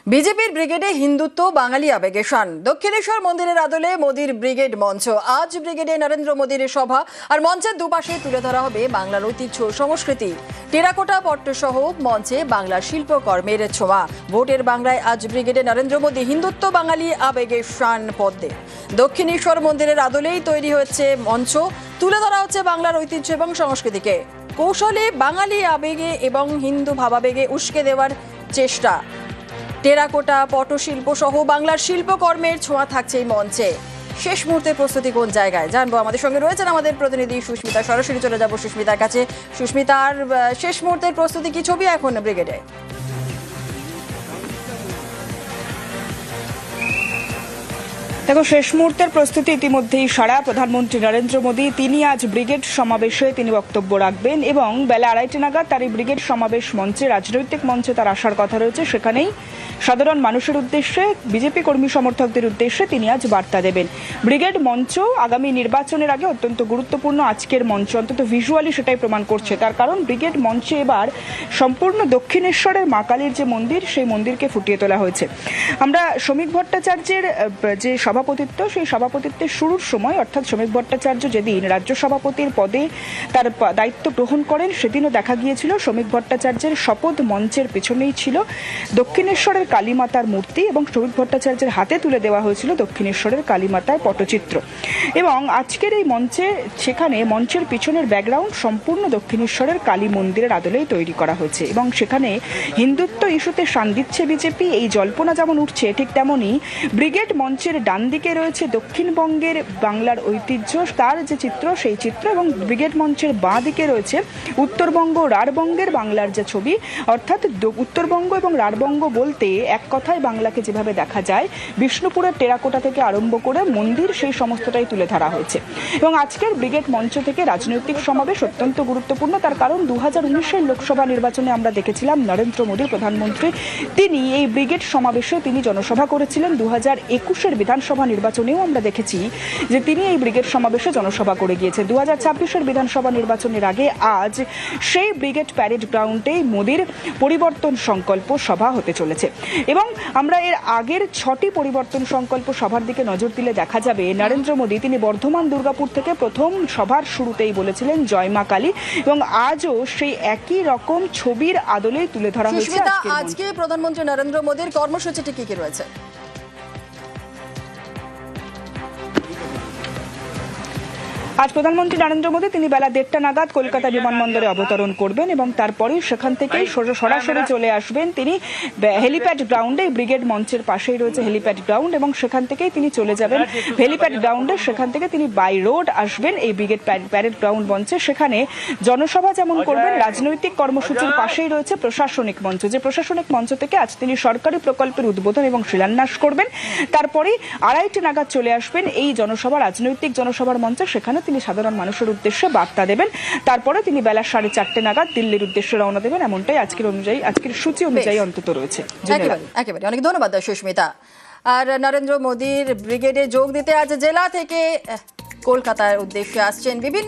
বিজেপির ব্রিগেডে হিন্দুত্ব বাঙালি আবেগে শান। দক্ষিণেশ্বর মন্দিরের আদলে মোদির ব্রিগেড মঞ্চ। আজ ব্রিগেডে নরেন্দ্র মোদির সভা, আর মঞ্চের দুপাশে তুলে ধরা হবে বাংলার ঐতিহ্য সংস্কৃতি। টেরাকোটা পট্টসহ মঞ্চে বাংলার শিল্পকর্মের ছোঁয়া। ভোটের বাংলায় আজ ব্রিগেডে নরেন্দ্র মোদি হিন্দুত্ব বাঙালি আবেগে শান পদ্মে। দক্ষিণেশ্বর মন্দিরের আদলেই তৈরি হচ্ছে মঞ্চ, তুলে ধরা হচ্ছে বাংলার ঐতিহ্য এবং সংস্কৃতিকে। কৌশলে বাঙালি আবেগে এবং হিন্দু ভাবাবেগে উস্কে দেওয়ার চেষ্টা। টেরাকোটা পটশিল্প সহ বাংলার শিল্পকর্মের ছোঁয়া থাকছে এই মঞ্চে। শেষ মুহূর্তের প্রস্তুতি কোন জায়গায় জানবো। আমাদের সঙ্গে রয়েছেন আমাদের প্রতিনিধি সুস্মিতা। সরাসরি চলে যাব সুস্মিতার কাছে। সুস্মিতার শেষ মুহূর্তের প্রস্তুতি কি ছবি এখন ব্রিগেডে? দেখো, শেষ মুহূর্তের প্রস্তুতি ইতিমধ্যেই সারা। প্রধানমন্ত্রী নরেন্দ্র মোদী তিনি আজ ব্রিগেড সমাবেশে তিনি বক্তব্য রাখবেন এবং বেলা 2:30 নাগাদ তার এই ব্রিগেড সমাবেশ মঞ্চে, রাজনৈতিক মঞ্চে তার আসার কথা রয়েছে। সেখানেই সাধারণ মানুষের উদ্দেশ্যে, বিজেপি কর্মী সমর্থকদের উদ্দেশ্যে তিনি আজ বার্তা দেবেন। ব্রিগেড মঞ্চ আগামী নির্বাচনের আগে অত্যন্ত গুরুত্বপূর্ণ। আজকের মঞ্চ অন্তত ভিজুয়ালি সেটাই প্রমাণ করছে। তার কারণ ব্রিগেড মঞ্চে এবার সম্পূর্ণ দক্ষিণেশ্বরের মা কালীর যে মন্দির, সেই মন্দিরকে ফুটিয়ে তোলা হয়েছে। আমরা শ্রমিক ভট্টাচার্যের যে সভাপতিত্ব, সেই সভাপতিত্বের শুরুর সময়, অর্থাৎ শ্রমিক ভট্টাচার্য যেদিন রাজ্য সভাপতির পদে তার দায়িত্ব গ্রহণ করেন, সেদিনও দেখা গিয়েছিল শ্রমিক ভট্টাচার্যের শপথ মঞ্চের পেছনেই ছিল দক্ষিণেশ্বরের কালীমাতার মূর্তি এবং শ্রমিক ভট্টাচার্যের হাতে তুলে দেওয়া হয়েছিল দক্ষিণেশ্বরের কালীমাতার পটচিত্র। এবং আজকের এই মঞ্চে, সেখানে মঞ্চের পিছনের ব্যাকগ্রাউন্ড সম্পূর্ণ দক্ষিণেশ্বরের কালী মন্দিরের আদলেই তৈরি করা হয়েছে এবং সেখানে হিন্দুত্ব ইস্যুতে শান দিচ্ছে বিজেপি। এই জল্পনা যেমন উঠছে, ঠিক তেমনই ব্রিগেড মঞ্চের ডান দিকে রয়েছে দক্ষিণবঙ্গের বাংলার ঐতিহ্য, তার যে চিত্র, সেই চিত্র, এবং ব্রিগেড মঞ্চের বাঁ দিকে রয়েছে উত্তরবঙ্গ, রাঢ়বঙ্গের বাংলার যে ছবি। অর্থাৎ উত্তরবঙ্গ এবং রাঢ়বঙ্গ বলতে এক কথায় বাংলাকে যেভাবে দেখা যায়, বিষ্ণুপুরের টেরাকোটা থেকে আরম্ভ করে মন্দির, সেই সমস্তটাই তুলে ধরা হয়েছে। এবং আজকের ব্রিগেড মঞ্চ থেকে রাজনৈতিক সমাবেশ অত্যন্ত গুরুত্বপূর্ণ। তার কারণ 2019-এর লোকসভা নির্বাচনে আমরা দেখেছিলাম নরেন্দ্র মোদী প্রধানমন্ত্রী, তিনি এই ব্রিগেড সমাবেশে তিনি জনসভা করেছিলেন। 2021-এর বিধানসভা নির্বাচনেও আমরা দেখেছি যে তিনি এই ব্রিগেড সমাবেশে জনসভা করে গিয়েছে। 2024-এর বিধানসভা নির্বাচনের আগে আজ সেই ব্রিগেড প্যারেড গ্রাউন্ডেই মোদির পরিবর্তন সংকল্প সভা হতে চলেছে। এবং আমরা এর আগের 6টি পরিবর্তন সংকল্প সভার দিকে নজর দিলে দেখা যাবে নরেন্দ্র মোদী তিনি বর্ধমান দুর্গাপুর থেকে প্রথম সভার শুরুতেই বলেছিলেন জয় মা কালী, এবং আজও সেই একই রকম ছবির আদলেই তুলে ধরা হয়েছে। আজকে প্রধানমন্ত্রী নরেন্দ্র মোদীর কর্মসূচিটি কি কি রয়েছে? আজ প্রধানমন্ত্রী নরেন্দ্র মোদী তিনি বেলা 1:30 নাগাদ কলকাতা বিমানবন্দরে অবতরণ করবেন এবং তারপরেই সেখান থেকেই সরাসরি চলে আসবেন তিনি হেলিপ্যাড গ্রাউন্ডে। ব্রিগেড মঞ্চের পাশেই রয়েছে হেলিপ্যাড গ্রাউন্ড এবং সেখান থেকেই তিনি চলে যাবেন হেলিপ্যাড গ্রাউন্ডে। সেখান থেকে তিনি বাই রোড আসবেন এই ব্রিগেড প্যারেড গ্রাউন্ড মঞ্চে। সেখানে জনসভা যেমন করবেন, রাজনৈতিক কর্মসূচির পাশেই রয়েছে প্রশাসনিক মঞ্চ, যে প্রশাসনিক মঞ্চ থেকে আজ তিনি সরকারি প্রকল্পের উদ্বোধন এবং শিলান্যাস করবেন। তারপরেই 2:30 নাগাদ চলে আসবেন এই জনসভা, রাজনৈতিক জনসভার মঞ্চে। সেখানে তিনি সাধারণ মানুষের উদ্দেশ্যে বার্তা দেবেন। তারপরে তিনি বেলা 4:30 নাগাদ দিল্লির উদ্দেশ্যে রওনা দেবেন। এমনটাই আজকের সূচি অনুযায়ী অন্তত রয়েছে। একেবারে অনেক ধন্যবাদ সুস্মিতা। আর নরেন্দ্র মোদীর ব্রিগেডে যোগ দিতে আজ জেলা থেকে কলকাতার উদ্দেশ্যে আসছেন বিভিন্ন